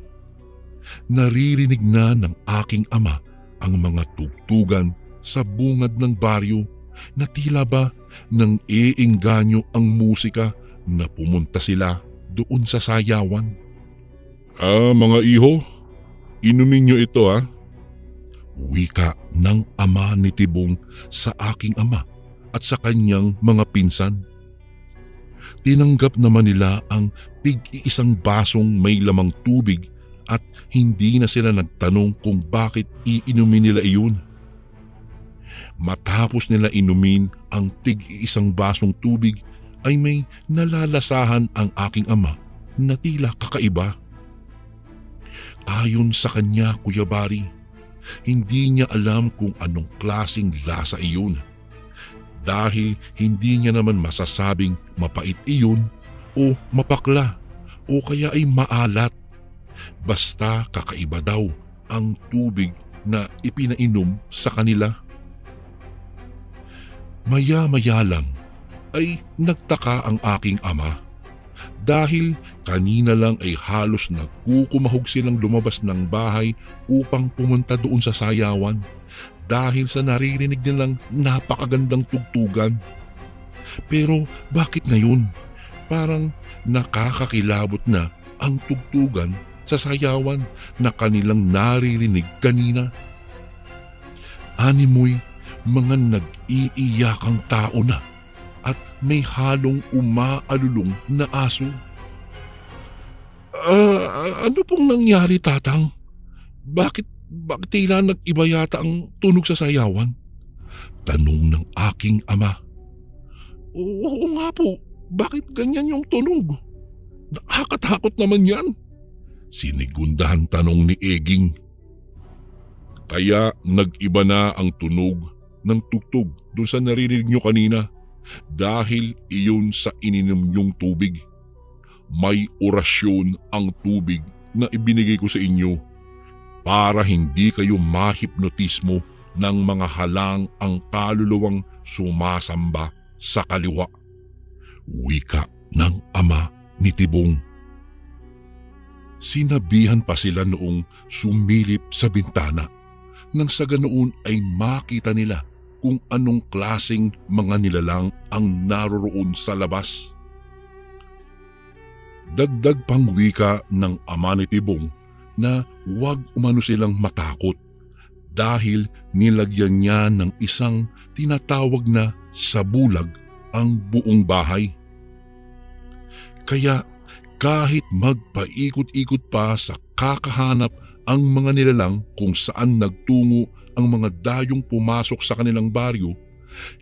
naririnig na ng aking ama ang mga tugtugan sa bungad ng baryo na tila ba nang iingganyo ang musika na pumunta sila doon sa sayawan. Mga iho, inumin nyo ito ha. Wika ng ama ni Tibong sa aking ama at sa kanyang mga pinsan. Tinanggap naman nila ang tig-iisang basong may lamang tubig at hindi na sila nagtanong kung bakit iinumin nila iyon. Matapos nila inumin ang tig-iisang basong tubig ay may nalalasahan ang aking ama na tila kakaiba. Ayon sa kanya, Kuya Bari, hindi niya alam kung anong klaseng lasa iyon. Dahil hindi niya naman masasabing mapait iyon o mapakla o kaya ay maalat. Basta kakaiba daw ang tubig na ipinainom sa kanila. Maya-maya lang ay nagtaka ang aking ama dahil kanina lang ay halos nagkukumahog silang lumabas ng bahay upang pumunta doon sa sayawan dahil sa naririnig nilang napakagandang tugtugan. Pero bakit ngayon? Parang nakakakilabot na ang tugtugan sa sayawan na kanilang naririnig kanina. Animoy, mga nag-iiyakang tao na at may halong umaalulong na aso. Ano pong nangyari, Tatang? Bakit tila nag-iba yata ang tunog sa sayawan? Tanong ng aking ama. Oo nga po, bakit ganyan yung tunog? Nakakatakot naman yan. Sinigundahan tanong ni Eging. Kaya nag-iba na ang tunog ng tugtog doon sa narinig nyo kanina dahil iyon sa ininom nyong tubig. May orasyon ang tubig na ibinigay ko sa inyo para hindi kayo mahipnotismo ng mga halang ang kaluluwang sumasamba sa kaliwa. Wika ng ama ni Tibong. Sinabihan pa sila noong sumilip sa bintana nang sa ganoon ay makita nila kung anong klaseng mga nilalang ang naroroon sa labas. Dagdag pang wika ng ama ni Tibong na huwag umano silang matakot dahil nilagyan niya ng isang tinatawag na sabulag ang buong bahay. Kaya kahit magpaikot-ikot pa sa kakahanap ang mga nilalang kung saan nagtungo ang mga dayong pumasok sa kanilang baryo,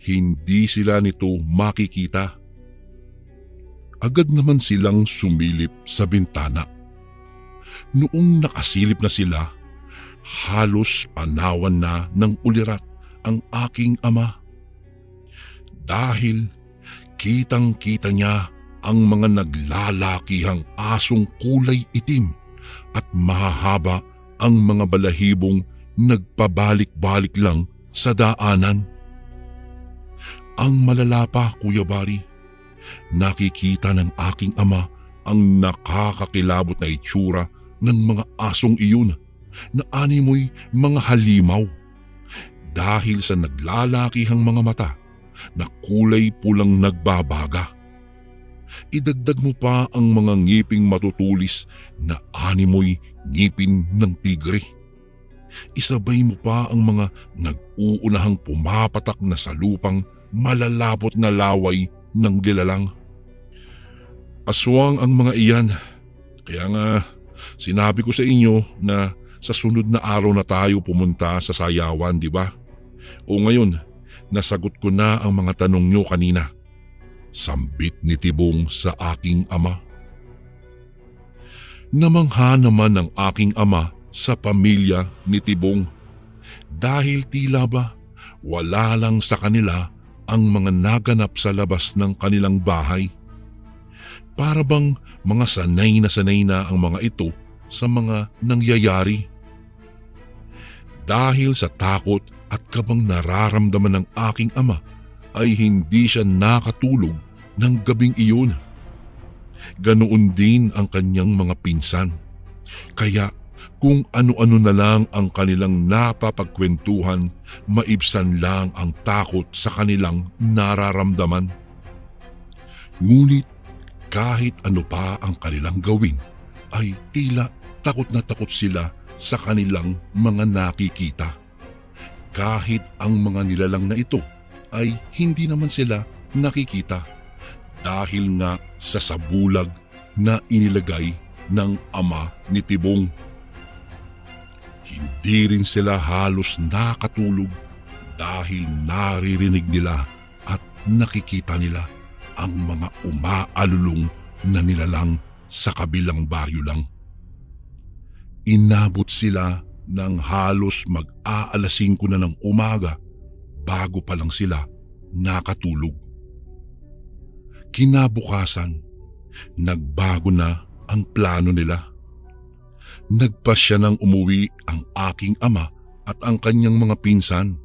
hindi sila nito makikita. Agad naman silang sumilip sa bintana. Noong nakasilip na sila, halos panawan na ng ulirat ang aking ama. Dahil kitang-kita niya ang mga naglalakihang asong kulay itim at mahahaba ang mga balahibong nagpabalik-balik lang sa daanan. Ang malala pa, Kuya Bari, nakikita ng aking ama ang nakakakilabot na itsura ng mga asong iyon na animoy mga halimaw dahil sa naglalakihang mga mata na kulay pulang nagbabaga. Idagdag mo pa ang mga ngiping matutulis na animoy ngipin ng tigre. Isabay mo pa ang mga nag-uunahang pumapatak na salupang malalapot na laway ng lilalang. Aswang ang mga iyan, kaya nga sinabi ko sa inyo na sa sunod na araw na tayo pumunta sa sayawan, di ba? O ngayon, nasagot ko na ang mga tanong nyo kanina. Sambit ni Tibong sa aking ama. Namangha naman ang aking ama sa pamilya ni Tibong dahil tila ba wala lang sa kanila ang mga naganap sa labas ng kanilang bahay. Para bang mga sanay na ang mga ito sa mga nangyayari. Dahil sa takot at kabang nararamdaman ng aking ama ay hindi siya nakatulog ng gabing iyon. Ganoon din ang kanyang mga pinsan. Kaya kung ano-ano na lang ang kanilang napapagkwentuhan, maibsan lang ang takot sa kanilang nararamdaman. Ngunit kahit ano pa ang kanilang gawin, ay tila takot na takot sila sa kanilang mga nakikita. Kahit ang mga nilalang na ito ay hindi naman sila nakikita dahil nga sa sabulag na inilagay ng ama ni Tibong. Hindi rin sila halos nakatulog dahil naririnig nila at nakikita nila ang mga umaalulong na nilalang sa kabilang baryo lang. Inabot sila ng halos mag-aalas 5 na ng umaga bago pa lang sila nakatulog. Kinabukasan, nagbago na ang plano nila. Nagpasya nang umuwi ang aking ama at ang kanyang mga pinsan.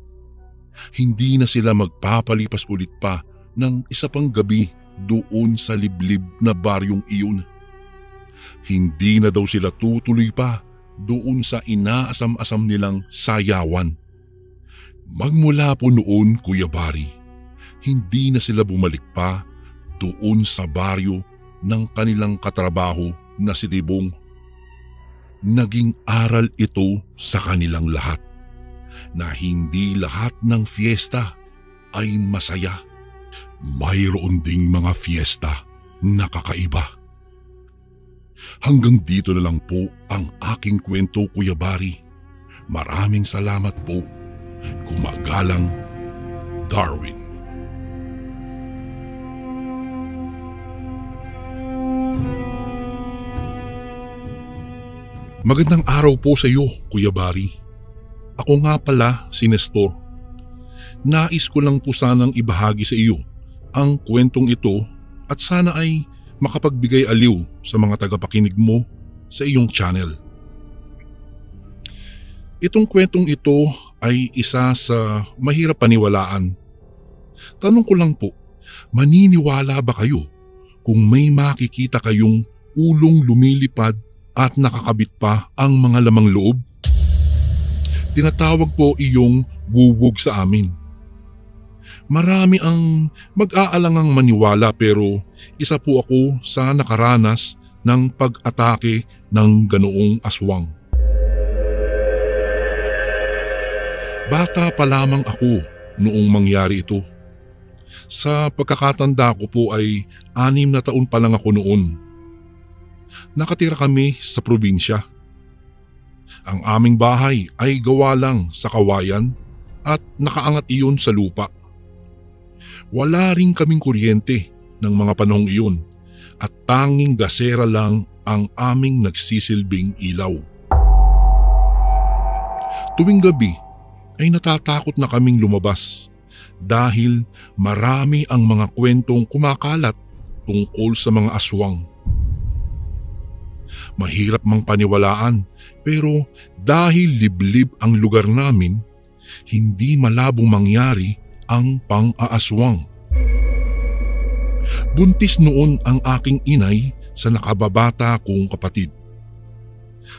Hindi na sila magpapalipas ulit pa ng isa pang gabi doon sa liblib na baryong iyon. Hindi na daw sila tutuloy pa doon sa inaasam-asam nilang sayawan. Magmula po noon, Kuya Bari, hindi na sila bumalik pa doon sa baryo ng kanilang katrabaho na si Tibong. Naging aral ito sa kanilang lahat na hindi lahat ng fiesta ay masaya. Mayroon ding mga fiesta na kakaiba. Hanggang dito na lang po ang aking kwento, Kuya Bari. Maraming salamat po. Gumagalang, Darwin. Magandang araw po sa iyo, Kuya Bari. Ako nga pala si Nestor. Nais ko lang po sanang ibahagi sa iyo ang kwentong ito at sana ay makapagbigay aliw sa mga tagapakinig mo sa iyong channel. Itong kwentong ito ay isa sa mahirap paniwalaan. Tanong ko lang po, maniniwala ba kayo kung may makikita kayong ulong lumilipad at nakakabit pa ang mga lamang loob? Tinatawag po iyong buwog sa amin. Marami ang mag-aalangang maniwala pero isa po ako sa nakaranas ng pag-atake ng ganoong aswang. Bata pa lamang ako noong mangyari ito. Sa pagkakatanda ko po ay 6 na taon pa lang ako noon. Nakatira kami sa probinsya. Ang aming bahay ay gawa lang sa kawayan at nakaangat iyon sa lupa. Wala rin kaming kuryente ng mga panahong iyon at tanging gasera lang ang aming nagsisilbing ilaw. Tuwing gabi ay natatakot na kaming lumabas dahil marami ang mga kwentong kumakalat tungkol sa mga aswang. Mahirap mang paniwalaan pero dahil liblib ang lugar namin, hindi malabong mangyari ang pang-aaswang. Buntis noon ang aking inay sa nakababata kong kapatid.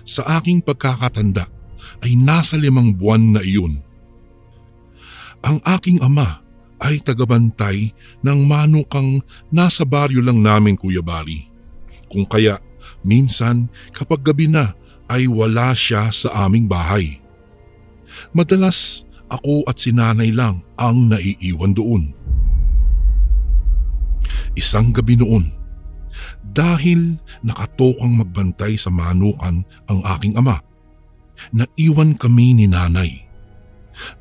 Sa aking pagkakatanda ay nasa 5 buwan na iyon. Ang aking ama ay tagabantay ng manukang nasa baryo lang namin, Kuya Bari. Kung kaya minsan kapag gabi na ay wala siya sa aming bahay. Madalas ako at si nanay lang ang naiiwan doon. Isang gabi noon, dahil nakatokang magbantay sa manukan ang aking ama, naiwan kami ni nanay.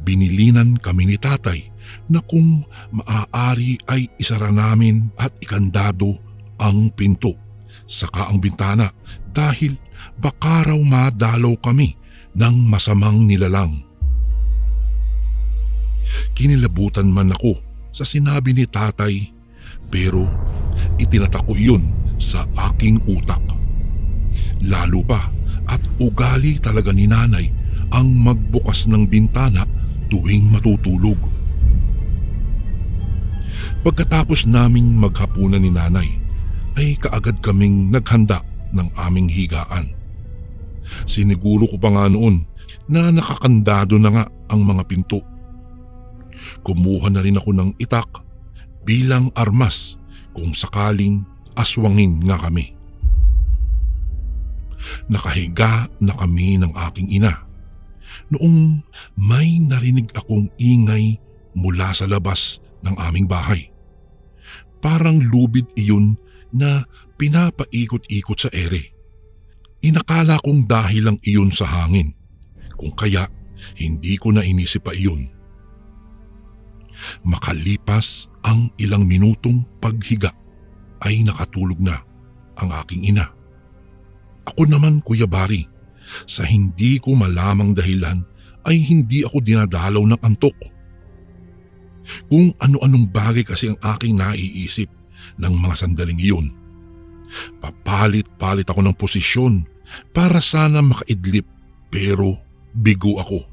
Binilinan kami ni tatay na kung maaari ay isara namin at ikandado ang pinto saka ang bintana dahil baka raw madalaw kami ng masamang nilalang. Kinilabutan man ako sa sinabi ni tatay pero itinatako iyon sa aking utak. Lalo pa at ugali talaga ni nanay ang magbukas ng bintana tuwing matutulog. Pagkatapos naming maghapunan ni nanay ay kaagad kaming naghanda ng aming higaan. Siniguro ko pa nga noon na nakakandado na nga ang mga pinto. Kumuha na rin ako ng itak bilang armas kung sakaling aswangin nga kami. Nakahiga na kami ng aking ina noong may narinig akong ingay mula sa labas ng aming bahay. Parang lubid iyon na pinapaikot-ikot sa ere. Inakala kong dahil lang iyon sa hangin, kung kaya hindi ko na inisip pa iyon. Makalipas ang ilang minutong paghiga ay nakatulog na ang aking ina. Ako naman, Kuya Bari, sa hindi ko malamang dahilan ay hindi ako dinadalaw ng antok. Kung ano-anong bagay kasi ang aking naiisip ng mga sandaling iyon. Papalit-palit ako ng posisyon para sana makaidlip pero bigo ako.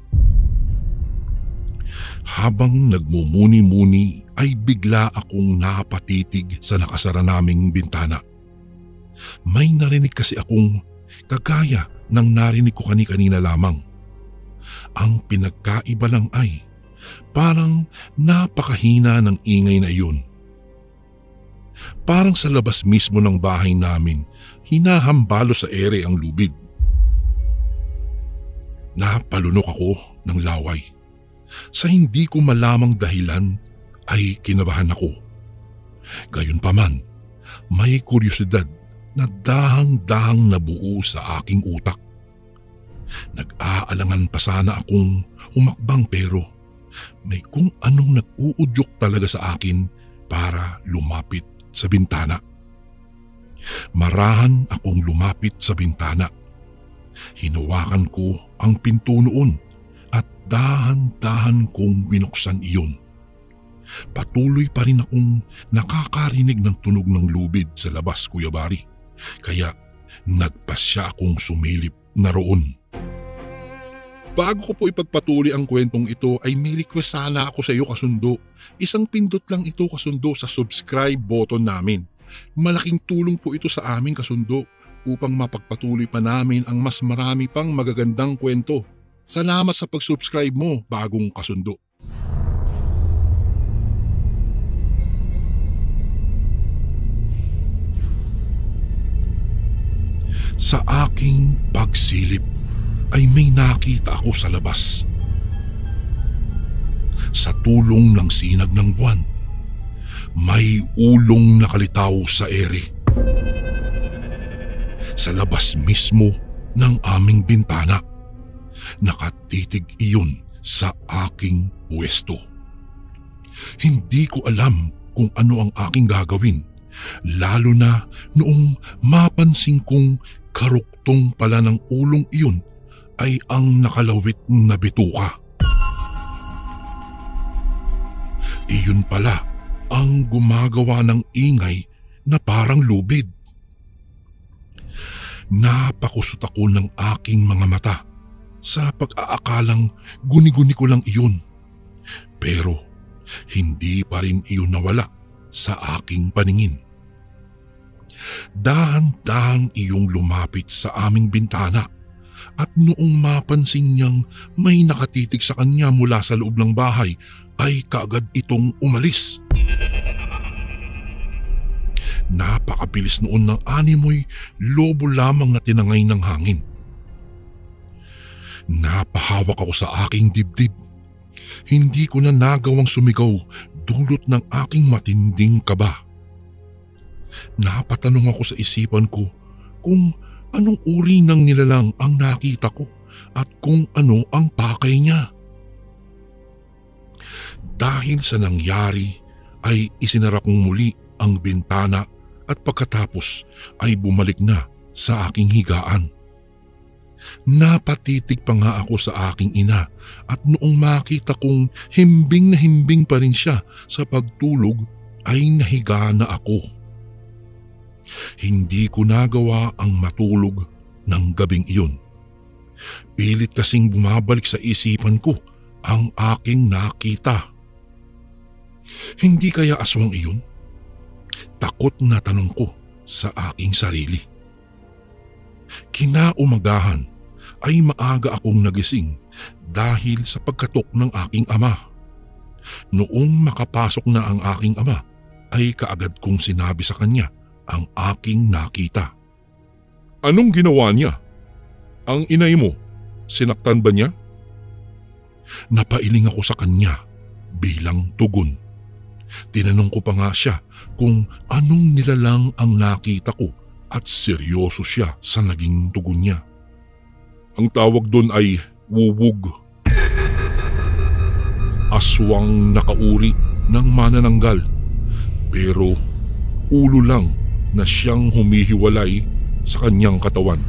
Habang nagmumuni-muni ay bigla akong napatitig sa nakasara naming bintana. May narinig kasi akong kagaya ng narinig ko kanina lamang. Ang pinagkaiba lang ay parang napakahina ng ingay na iyon. Parang sa labas mismo ng bahay namin, hinahambalo sa ere ang lubid. Napalunok ako ng laway Sa hindi ko malamang dahilan ay kinabahan ako. Gayunpaman, may kuryosidad na dahang-dahang nabuo sa aking utak. Nag-aalangan pa sana akong humakbang pero may kung anong nag-uudyok talaga sa akin para lumapit sa bintana. Marahan akong lumapit sa bintana. Hinawakan ko ang pinto noon at dahan-dahan kong binuksan iyon. Patuloy pa rin akong nakakarinig ng tunog ng lubid sa labas, Kuya Bari. Kaya nagpasya akong sumilip na roon. Bago ko po ipagpatuloy ang kwentong ito ay may request sana ako sa iyo, kasundo. Isang pindot lang ito, kasundo, sa subscribe button namin. Malaking tulong po ito sa amin, kasundo, upang mapagpatuloy pa namin ang mas marami pang magagandang kwento. Salamat sa pag-subscribe mo, bagong kasundo. Sa aking pagsilip ay may nakita ako sa labas. Sa tulong ng sinag ng buwan, may ulong nakalitaw sa ere. Sa labas mismo ng aming bintana, nakatitig iyon sa aking pwesto. Hindi ko alam kung ano ang aking gagawin, lalo na noong mapansin kong karuktong pala ng ulong iyon ay ang nakalawit na bituka. Iyon pala ang gumagawa ng ingay na parang lubid. Napakusot ako ng aking mga mata sa pag-aakalang guni-guni ko lang iyon. Pero hindi pa rin iyon nawala sa aking paningin. Dahan-dahan iyong lumapit sa aming bintana at noong mapansin niyang may nakatitig sa kanya mula sa loob ng bahay ay kaagad itong umalis. Napakabilis noon ng animoy lobo lamang na tinangay ng hangin. Napahawak ako sa aking dibdib. Hindi ko na nagawang sumigaw dulot ng aking matinding kaba. Napatanong ako sa isipan ko kung anong uri ng nilalang ang nakita ko at kung ano ang pakay niya. Dahil sa nangyari ay isinara kong muli ang bintana at pagkatapos ay bumalik na sa aking higaan. Napatitig pa nga ako sa aking ina at noong makita kong himbing na himbing pa rin siya sa pagtulog ay nahiga na ako. Hindi ko nagawa ang matulog ng gabing iyon. Pilit kasing bumabalik sa isipan ko ang aking nakita. Hindi kaya aswang iyon? Takot na tanong ko sa aking sarili. Kinaumagahan ay maaga akong nagising dahil sa pagkatok ng aking ama. Noong makapasok na ang aking ama ay kaagad kong sinabi sa kanya ang aking nakita. Anong ginawa niya? Ang inay mo, sinaktan ba niya? Napailing ako sa kanya bilang tugon. Tinanong ko pa nga siya kung anong nilalang ang nakita ko at seryoso siya sa naging tugon niya. Ang tawag doon ay wuwog. Aswang nakauri ng manananggal pero ulo lang na siyang humihiwalay sa kanyang katawan.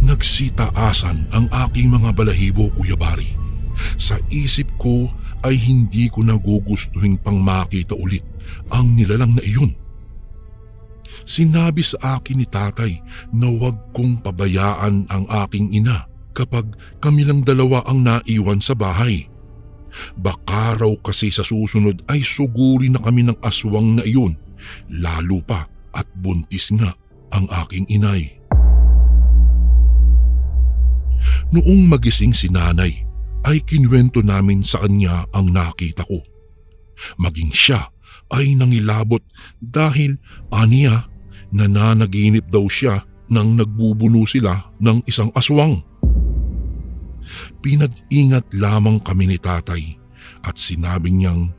Nagsitaasan ang aking mga balahibo, Kuya Bari. Sa isip ko ay hindi ko nagugustuhin pang makita ulit ang nilalang na iyon. Sinabi sa akin ni tatay na huwag kong pabayaan ang aking ina kapag kami lang dalawa ang naiwan sa bahay. Baka raw kasi sa susunod ay suguri na kami ng aswang na iyon, lalo pa at buntis nga ang aking inay. Noong magising si nanay ay kinuwento namin sa kanya ang nakita ko. Maging siya ay nangilabot dahil aniya nananaginip daw siya nang nagbubuno sila ng isang aswang. Pinag-ingat lamang kami ni tatay at sinabi niyang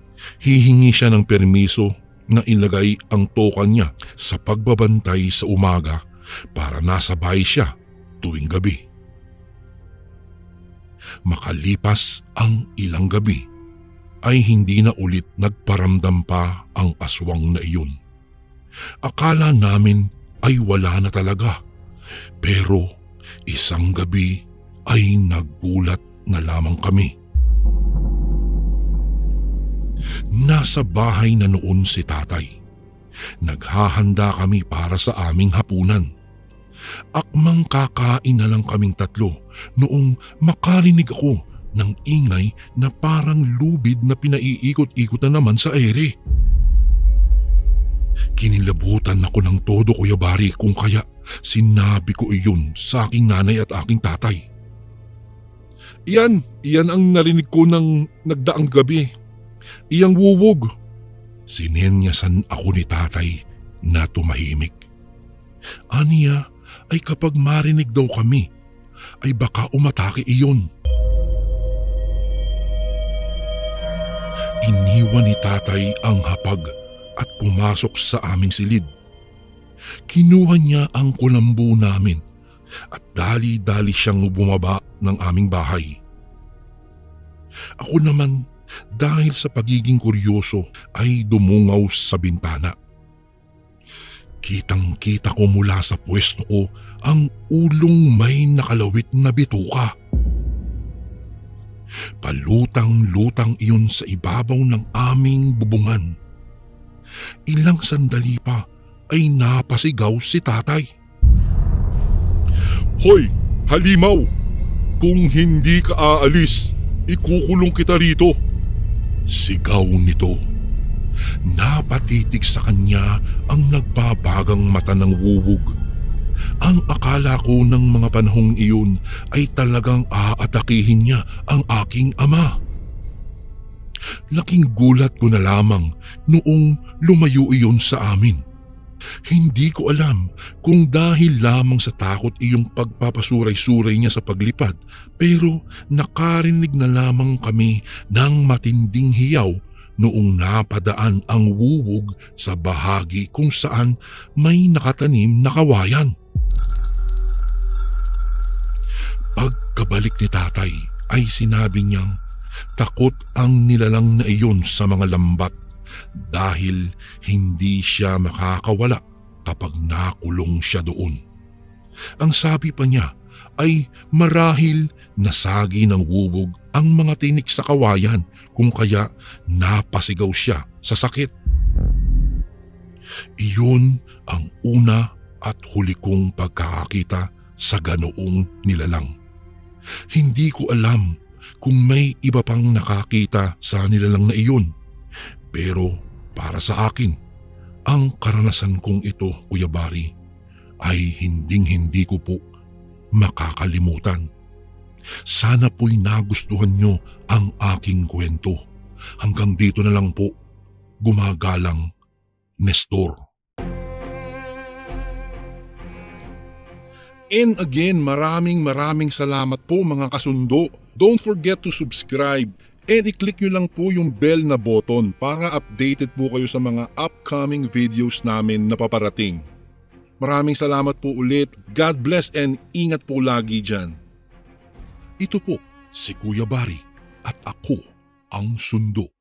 hihingi siya ng permiso na ilagay ang token niya sa pagbabantay sa umaga para nasa bahay siya tuwing gabi. Makalipas ang ilang gabi ay hindi na ulit nagparamdam pa ang aswang na iyon. Akala namin ay wala na talaga, pero isang gabi ay nagulat na lamang kami. Nasa bahay na noon si tatay. Naghahanda kami para sa aming hapunan. Akmang kakain na lang kaming tatlo noong makarinig ako ng ingay na parang lubid na pinaiikot-ikot na naman sa ere. Kinilabutan ako ng todo, Kuya Bari, kung kaya sinabi ko iyon sa aking nanay at aking tatay. Iyan ang narinig ko ng nagdaang gabi. Iyang wuwog. Sinenyasan ako ni tatay na tumahimik. Aniya ay kapag marinig daw kami, ay baka umatake iyon. Iniwan ni tatay ang hapag at pumasok sa aming silid. Kinuha niya ang kulambo namin at dali-dali siyang bumaba ng aming bahay. Ako naman, dahil sa pagiging kuryoso, ay dumungaw sa bintana. Kitang-kita ko mula sa pwesto ko ang ulong may nakalawit na bituka. Palutang-lutang iyon sa ibabaw ng aming bubungan. Ilang sandali pa ay napasigaw si tatay. Hoy, halimaw! Kung hindi ka aalis, ikukulong kita rito. Sigaw nito. Napatitig sa kanya ang nagbabagang mata ng wuwog. Ang akala ko ng mga panahong iyon ay talagang aatakihin niya ang aking ama. Laking gulat ko na lamang noong lumayo iyon sa amin. Hindi ko alam kung dahil lamang sa takot iyong pagpapasuray-suray niya sa paglipad, pero nakarinig na lamang kami ng matinding hiyaw noong napadaan ang wuwog sa bahagi kung saan may nakatanim na kawayan. Pagkabalik ni tatay ay sinabi niyang takot ang nilalang na iyon sa mga lambat dahil hindi siya makakawala kapag nakulong siya doon. Ang sabi pa niya ay marahil nasagi ng wuwog ang mga tinik sa kawayan kung kaya napasigaw siya sa sakit. Iyon ang una at huli kong pagkakakita sa ganoong nilalang. Hindi ko alam kung may iba pang nakakita sa nilalang na iyon. Pero para sa akin, ang karanasan kong ito, Kuya Bari, ay hinding-hindi ko po makakalimutan. Sana po'y nagustuhan nyo ang aking kwento. Hanggang dito na lang po. Gumagalang, Nestor. And again, maraming salamat po mga kasundo. Don't forget to subscribe and i-click nyo lang po yung bell na button para updated po kayo sa mga upcoming videos namin na paparating. Maraming salamat po ulit. God bless and ingat po lagi dyan. Ito po si Kuya Bari at ako ang Sundo.